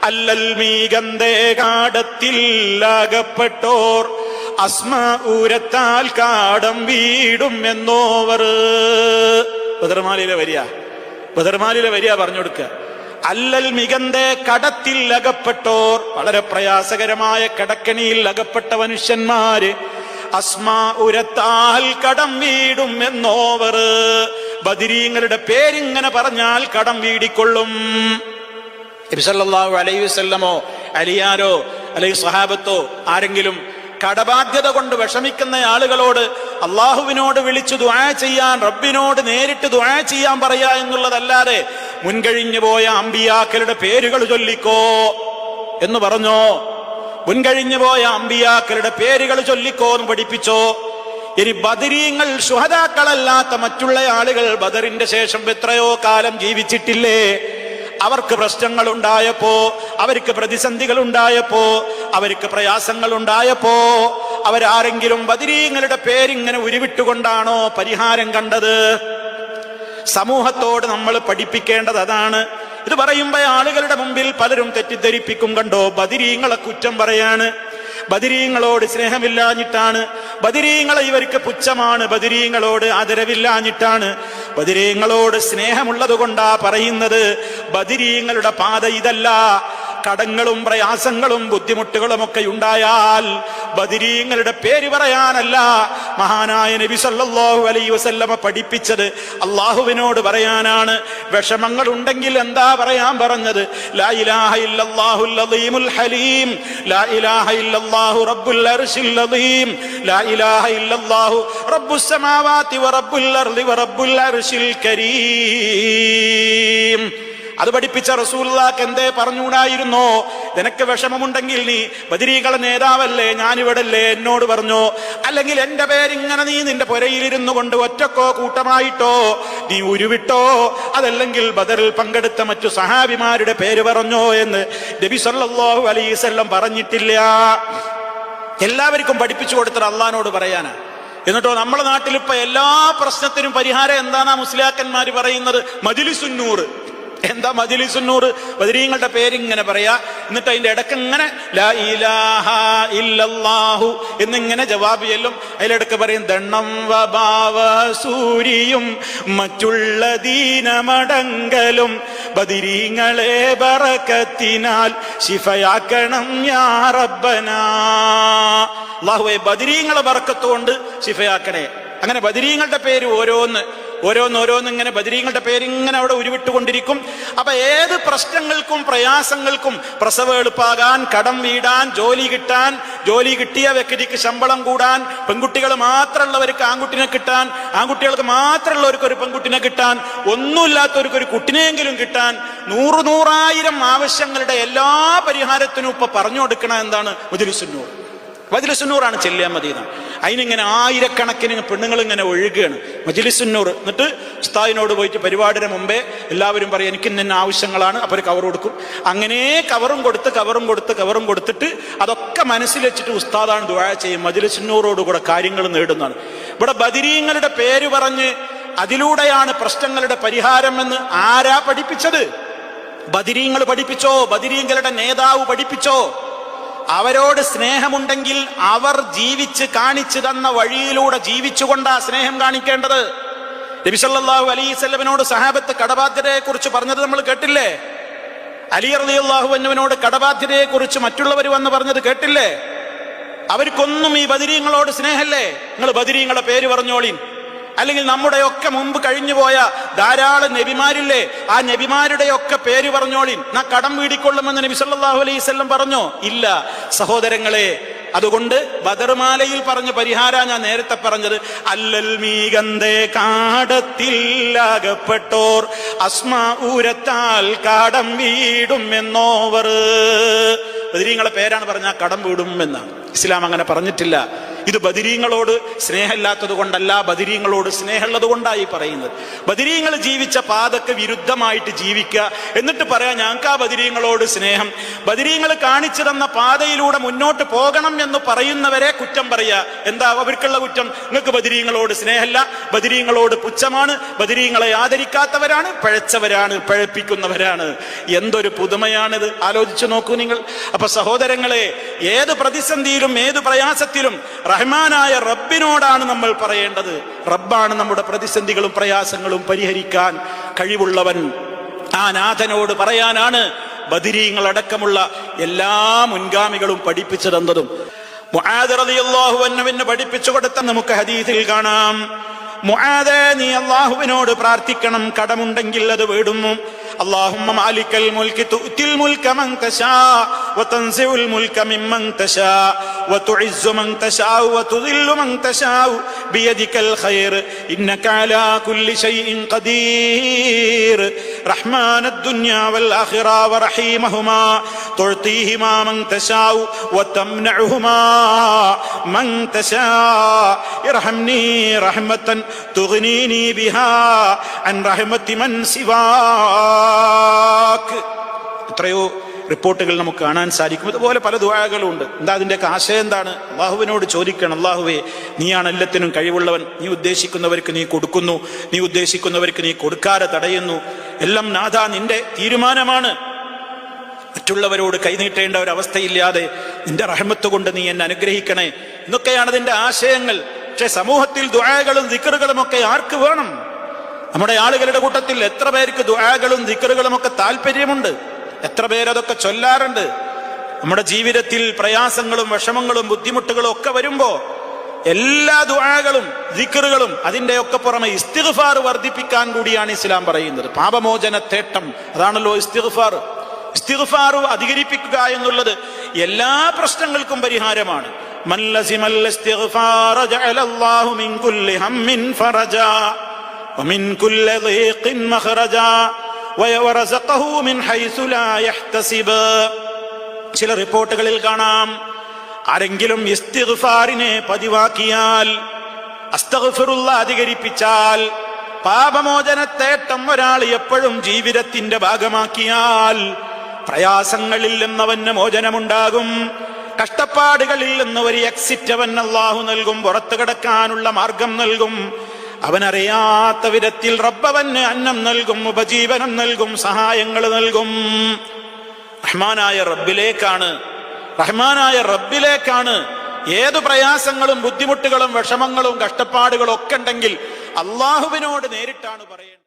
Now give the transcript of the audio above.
അല്ലൽ മീകന്തേ കാടത്തിൽ അകപ്പെട്ടോർ അസ്മാഊരത്താൽ കാടം വീടും എന്നോവർ. ബദർമാലിയിലെ വരിയ പറഞ്ഞു കൊടുക്കുക. അല്ലൽ മികന്തേ കടത്തിൽ അകപ്പെട്ടോർ, വളരെ പ്രയാസകരമായ കടക്കണിയിൽ അകപ്പെട്ട മനുഷ്യന്മാര്, അസ്മാഉരത്താൽ കടം വീടും എന്നോവർ. ബദരീങ്ങളുടെ പേരിങ്ങനെ പറഞ്ഞാൽ കടം വീടിക്കൊള്ളും. നബി സല്ലല്ലാഹു അലൈഹി വസല്ലമോ അലിയാരോ അല്ലെങ്കിൽ സ്വഹാബത്തോ ആരെങ്കിലും കടബാധ്യത കൊണ്ട് വിഷമിക്കുന്ന ആളുകളോട് അള്ളാഹുവിനോട് വിളിച്ചു ദുആ ചെയ്യാൻ, റബ്ബിനോട് നേരിട്ട് ദുആ ചെയ്യാൻ പറയാ എന്നുള്ളതല്ലാതെ മുൻകഴിഞ്ഞു പോയ അമ്പിയാക്കളുടെ പേരുകൾ ചൊല്ലിക്കോ എന്ന് പറഞ്ഞോ? മുൻകഴിഞ്ഞു പോയ അമ്പിയാക്കളുടെ പേരുകൾ ചൊല്ലിക്കോ എന്ന് പഠിപ്പിച്ചോ? ഇനി ബദരീങ്ങൾ ശുഹദാക്കളല്ലാത്ത മറ്റുള്ള ആളുകൾ ബദറിന്റെ ശേഷം എത്രയോ കാലം ജീവിച്ചിട്ടില്ലേ? അവർക്ക് പ്രശ്നങ്ങൾ ഉണ്ടായപ്പോ, അവർക്ക് പ്രതിസന്ധികൾ ഉണ്ടായപ്പോ, അവർക്ക് പ്രയാസങ്ങൾ ഉണ്ടായപ്പോ അവരാരെങ്കിലും ബദരീങ്ങളുടെ പേരിങ്ങനെ ഉരുവിട്ടുകൊണ്ടാണോ പരിഹാരം കണ്ടത്? സമൂഹത്തോട് നമ്മൾ പഠിപ്പിക്കേണ്ടത് അതാണ്. ഇത് പറയുമ്പോ ആളുകളുടെ മുമ്പിൽ പലരും തെറ്റിദ്ധരിപ്പിക്കും, കണ്ടോ ബദരീങ്ങളെ കുറ്റം പറയാണ്, ബദരീങ്ങളോട് സ്നേഹമില്ലാഞ്ഞിട്ടാണ്, ബദരീങ്ങളെ ഇവർക്ക് പുച്ഛമാണ്, ബദരീങ്ങളോട് ആദരവില്ലാഞ്ഞിട്ടാണ്. ബദരീങ്ങളോട് സ്നേഹമുള്ളത് കൊണ്ടാ പറയുന്നത്. ബദരീങ്ങളുടെ പാത ഇതല്ല. കടങ്ങളും പ്രയാസങ്ങളും ബുദ്ധിമുട്ടുകളും ഒക്കെ ഉണ്ടായാൽ ബദരീങ്ങളുടെ പേര് പറയാനല്ല മഹാനായ നബി സല്ലല്ലാഹു അലൈഹി വസല്ലമ പഠിപ്പിച്ചത്, അള്ളാഹുവിനോട് പറയാനാണ്. വിഷമങ്ങൾ ഉണ്ടെങ്കിൽ എന്താ പറയാൻ പറഞ്ഞത്? ലാ ഇലാഹ ഇല്ലല്ലാഹുൽ അദീമുൽ ഹലീം, ലാ ഇലാഹ ഇല്ലല്ലാഹു റബ്ബുൽ അർശിൽ അദീം, ലാ ഇലാഹ ഇല്ലല്ലാഹു റബ്ബുസ് സമാവാതി വ റബ്ബുൽ അർളി വ റബ്ബുൽ അർശിൽ കരീം. അത് പഠിപ്പിച്ച റസൂലുള്ളാഹിക്ക് എന്തേ പറഞ്ഞുകൂടായിരുന്നോ? നിനക്ക് വിഷമമുണ്ടെങ്കിൽ നീ ബദരീകളെ നേതാവല്ലേ, ഞാനിവിടല്ലേ, എന്നോട് പറഞ്ഞോ? അല്ലെങ്കിൽ എന്റെ പേരിങ്ങനെ നീ നിന്റെ പുരയിലിരുന്നു കൊണ്ട് ഒറ്റക്കോ കൂട്ടമായിട്ടോ നീ ഉരുവിട്ടോ? അതല്ലെങ്കിൽ ബദറിൽ പങ്കെടുത്ത മറ്റു സഹാബിമാരുടെ പേര് പറഞ്ഞോ എന്ന് നബി സല്ലല്ലാഹു അലൈഹി വസല്ലം പറഞ്ഞിട്ടില്ല. എല്ലാവർക്കും പഠിപ്പിച്ചു കൊടുത്തത് അള്ളാഹിനോട് പറയാനാ. എന്നിട്ടോ നമ്മുടെ നാട്ടിൽ ഇപ്പൊ എല്ലാ പ്രശ്നത്തിനും പരിഹാരം എന്താന്നാ മുസ്ലിയാക്കന്മാര് പറയുന്നത്? മജ്ലിസുന്നൂർ. എന്താ മജ്ലിസുന്നൂർ? ബദരീങ്ങളുടെ പേരിങ്ങനെ പറയാ, എന്നിട്ട് അതിന്റെ ഇടക്ക് ഇങ്ങനെ ലാ ഇലാഹ ഇല്ലല്ലാഹു എന്നിങ്ങനെ ജവാബ് ചെല്ലും. അതിലിടക്ക് പറയും ദണ്ണം വഭാവ സൂരിയും മറ്റുള്ള ദീനമടങ്കലും ബദരീങ്ങളെ ബറക്കത്തിനാൽ ശിഫയാക്കണം യാ റബ്ബനാ. അല്ലാഹുവേ ബദരീങ്ങളെ ബറക്കത്ത് കൊണ്ട് ശിഫയാക്കണേ. അങ്ങനെ ബദരീങ്ങളുടെ പേര് ഓരോന്നിങ്ങനെ ബദരീങ്ങളുടെ പേരിങ്ങനെ അവിടെ ഉരുവിട്ടുകൊണ്ടിരിക്കും. അപ്പൊ ഏത് പ്രശ്നങ്ങൾക്കും പ്രയാസങ്ങൾക്കും, പ്രസവം എളുപ്പാകാൻ, കടം വീടാൻ, ജോലി കിട്ടാൻ, ജോലി കിട്ടിയ വ്യക്തിക്ക് ശമ്പളം കൂടാൻ, പെൺകുട്ടികൾ മാത്രമുള്ളവർക്ക് ആൺകുട്ടിനെ കിട്ടാൻ, ആൺകുട്ടികൾക്ക് മാത്രമുള്ളവർക്ക് ഒരു പെൺകുട്ടിനെ കിട്ടാൻ, ഒന്നുമില്ലാത്തവർക്ക് ഒരു കുട്ടിനെയെങ്കിലും കിട്ടാൻ, നൂറായിരം ആവശ്യങ്ങളുടെ എല്ലാ പരിഹാരത്തിനും ഇപ്പൊ പറഞ്ഞു കൊടുക്കണ എന്താണ്? മജ്ലിസുന്നൂർ. മജ്ലിസുന്നൂറാണ് ചെല്ലിയാൽ മദീന. അതിനിങ്ങനെ ആയിരക്കണക്കിന് പെണ്ണുങ്ങൾ ഇങ്ങനെ ഒഴുകുകയാണ് മജ്ലിസുന്നൂർ. എന്നിട്ട് ഉസ്താദിനോട് പോയിട്ട് പരിപാടിയുടെ മുമ്പേ എല്ലാവരും പറയും എനിക്ക് ഇന്ന ആവശ്യങ്ങളാണ്, അപ്പോൾ ഒരു കവർ കൊടുക്കും. അങ്ങനെ കവറും കൊടുത്തിട്ട് അതൊക്കെ മനസ്സിൽ വെച്ചിട്ട് ഉസ്താദാണ് ദുആ ചെയ്യും. മജ്ലിസുന്നൂറോടുകൂടെ കാര്യങ്ങൾ നേടുന്നതാണ്. ഇവിടെ ബദരീങ്ങളുടെ പേര് പറഞ്ഞ് അതിലൂടെയാണ് പ്രശ്നങ്ങളുടെ പരിഹാരം എന്ന് ആരാ പഠിപ്പിച്ചത്? ബദരീങ്ങൾ പഠിപ്പിച്ചോ? ബദരീങ്ങളുടെ നേതാവ് പഠിപ്പിച്ചോ? അവരോട് സ്നേഹമുണ്ടെങ്കിൽ അവർ ജീവിച്ച് കാണിച്ചു തന്ന വഴിയിലൂടെ ജീവിച്ചുകൊണ്ടാ സ്നേഹം കാണിക്കേണ്ടത്. നബി സല്ലല്ലാഹു അലൈഹി വസല്ലമയോട് സഹാബത്ത് കടബാധ്യതയെ കുറിച്ച് പറഞ്ഞത് നമ്മൾ കേട്ടില്ലേ? അലി റളിയല്ലാഹു അൻഹുവിനോട് കടബാധ്യതയെ കുറിച്ച് മറ്റുള്ളവർ വന്ന് പറഞ്ഞത് കേട്ടില്ലേ? അവർക്കൊന്നും ഈ ബദരീങ്ങളോട് സ്നേഹല്ലേ? നിങ്ങൾ ബദരീങ്ങളെ പേര് പറഞ്ഞോളീൻ. അല്ലെങ്കിൽ നമ്മുടെയൊക്കെ മുമ്പ് കഴിഞ്ഞുപോയ ധാരാളം നബിമാരില്ലേ, ആ നബിമാരുടെയൊക്കെ പേര് പറഞ്ഞോളീൻ, നാ കടം വീടിക്കൊള്ളുമെന്ന് നബി സല്ലല്ലാഹു അലൈഹി വസല്ലം പറഞ്ഞോ? ഇല്ല സഹോദരങ്ങളെ. അതുകൊണ്ട് ബദർമാലയിൽ പറഞ്ഞ പരിഹാര ഞാൻ നേരത്തെ പറഞ്ഞത്. അല്ലൽ മീകന്തേ കാടത്തിൽ അകപ്പെട്ടോർ അസ്മാഊരത്താൽ കാടം വീടും എന്നോവർ. ബദരീങ്ങളെ പേരാണ് പറഞ്ഞ കടം വീടും എന്നാണ്. ഇസ്ലാം അങ്ങനെ പറഞ്ഞിട്ടില്ല. ഇത് ബദരീങ്ങളോട് സ്നേഹമില്ലാത്തത് കൊണ്ടല്ല, ബദരീങ്ങളോട് സ്നേഹമുള്ളത് കൊണ്ടായി പറയുന്നത്. ബദരീങ്ങൾ ജീവിച്ച പാതക്ക് വിരുദ്ധമായിട്ട് ജീവിക്കുക, എന്നിട്ട് പറയാ ഞങ്ങൾക്ക് ആ ബദരീങ്ങളോട് സ്നേഹം. ബദരീങ്ങൾ കാണിച്ചു തന്ന പാതയിലൂടെ മുന്നോട്ട് പോകണം എന്ന് പറയുന്നവരെ കുറ്റം പറയാ. എന്താ അവർക്കുള്ള കുറ്റം? നിങ്ങൾക്ക് ബദരീങ്ങളോട് സ്നേഹമില്ല, ബദരീങ്ങളോട് പുച്ഛമാണ്, ബദരീങ്ങളെ ആദരിക്കാത്തവരാണ്, പഴച്ചവരാണ്, പഴപ്പിക്കുന്നവരാണ്. എന്തൊരു പുതുമയാണിത്, ആലോചിച്ചു നോക്കൂ നിങ്ങൾ. അപ്പൊ സഹോദരങ്ങളെ, ഏത് പ്രതിസന്ധിയിലും ഏത് പ്രയാസത്തിലും റഹ്മാനായ റബ്ബിനോടാണ് നമ്മൾ പറയേണ്ടത്. റബ്ബാണ് നമ്മുടെ പ്രതിസന്ധികളും പ്രയാസങ്ങളും പരിഹരിക്കാൻ കഴിവുള്ളവൻ. ആ നാഥനോട് പറയാനാണ് ബദരീങ്ങളടക്കമുള്ള എല്ലാ മുൻഗാമികളും പഠിപ്പിച്ചു തന്നതും. മുആദ് റളിയല്ലാഹു അൻഹുവിനെ പഠിപ്പിച്ചു കൊടുത്ത നമുക്ക് ഹദീസിൽ കാണാം, മുആദേ നീ അല്ലാഹുവിനോട് പ്രാർത്ഥിക്കണം, കടമുണ്ടെങ്കിൽ അത് വീടുന്നു. اللهم مالك الملك تؤتي الملك من تشاء وتنزع الملك ممن تشاء وتعز من تشاء وتذل من تشاء بيدك الخير إنك على كل شيء قدير رحمن الدنيا والآخرة ورحيمهما تعطيهما من تشاء وتمنعهما من تشاء ارحمني رحمة تغنيني بها عن رحمة من سواك. എത്രയോ റിപ്പോർട്ടുകൾ നമുക്ക് കാണാൻ സാധിക്കും. ഇതുപോലെ പല ദുആകളും ഉണ്ട്. എന്താ അതിൻ്റെയൊക്കെ ആശയം എന്താണ്? അള്ളാഹുവിനോട് ചോദിക്കണം, അള്ളാഹുവേ നീയാണ് എല്ലാത്തിനും കഴിവുള്ളവൻ, നീ ഉദ്ദേശിക്കുന്നവർക്ക് നീ കൊടുക്കുന്നു, നീ ഉദ്ദേശിക്കുന്നവർക്ക് നീ കൊടുക്കാതെ തടയുന്നു. എല്ലാം നാഥ നിന്റെ തീരുമാനമാണ്. മറ്റുള്ളവരോട് കൈനീട്ടേണ്ട ഒരവസ്ഥയില്ലാതെ നിന്റെ റഹ്മത്ത് കൊണ്ട് നീ എന്നെ അനുഗ്രഹിക്കണേ എന്നൊക്കെയാണ് അതിന്റെ ആശയങ്ങൾ. പക്ഷെ സമൂഹത്തിൽ ദുആകളും ദിക്റുകളും ഒക്കെ ആർക്ക് വേണം? നമ്മുടെ ആളുകളുടെ കൂട്ടത്തിൽ എത്ര പേർക്ക് ദുആകളും ദിക്റുകളും ഒക്കെ താല്പര്യമുണ്ട്? എത്ര പേരതൊക്കെ ചൊല്ലാറുണ്ട്? നമ്മുടെ ജീവിതത്തിൽ പ്രയാസങ്ങളും വിഷമങ്ങളും ബുദ്ധിമുട്ടുകളും ഒക്കെ വരുമ്പോ എല്ലാ ദുആകളും ദിക്റുകളും അതിന്റെ ഒക്കെ പുറമെ ഇസ്തിഗ്ഫാർ വർദ്ധിപ്പിക്കാൻ കൂടിയാണ് ഇസ്ലാം പറയുന്നത്. പാപമോചന തേട്ടം അതാണല്ലോ ഇസ്തിഗ്ഫാർ. ഇസ്തിഗ്ഫാർ അധികരിപ്പിക്കുക എന്നുള്ളത് എല്ലാ പ്രശ്നങ്ങൾക്കും പരിഹാരമാണ്. മൻ ലസിമൽ ഇസ്തിഗ്ഫാർ ജഅലല്ലാഹു മിൻ കുല്ലി ഹമ്മിൻ ഫറജാ ومن كل ضيق مخرجا ويرزقه من حيث لا يحتسب. ചില റിപ്പോർട്ടുകളിൽ കാണാം, ആരെങ്കിലും ഇസ്തിഗ്ഫാറിനെ പതിവാക്കിയാൽ, അസ്തഗ്ഫിറുല്ലാ അധികരിപ്പിച്ചാൽ, പാപമോചനത്തേട്ടം ഒരാൾ എപ്പോഴും ജീവിതത്തിന്റെ ഭാഗമാക്കിയാൽ പ്രയാസങ്ങളിൽ നിന്നവന് മോചനമുണ്ടാകും, കഷ്ടപ്പാടുകളിൽ നിന്ന് ഒരു എക്സിറ്റ് അവൻ അല്ലാഹു നൽകും, പുറത്തു കിടക്കാനുള്ള മാർഗം നൽകും. അവനറിയാത്ത വിധത്തിൽ റബ്ബവന് അന്നം നൽകും, ഉപജീവനം നൽകും, സഹായങ്ങൾ നൽകും. റഹ്മാനായ റബ്ബിലേക്കാണ് ഏതു പ്രയാസങ്ങളും ബുദ്ധിമുട്ടുകളും വിഷമങ്ങളും കഷ്ടപ്പാടുകളും ഒക്കെ ഉണ്ടെങ്കിൽ അള്ളാഹുവിനോട് നേരിട്ടാണ് പറയേണ്ടത്.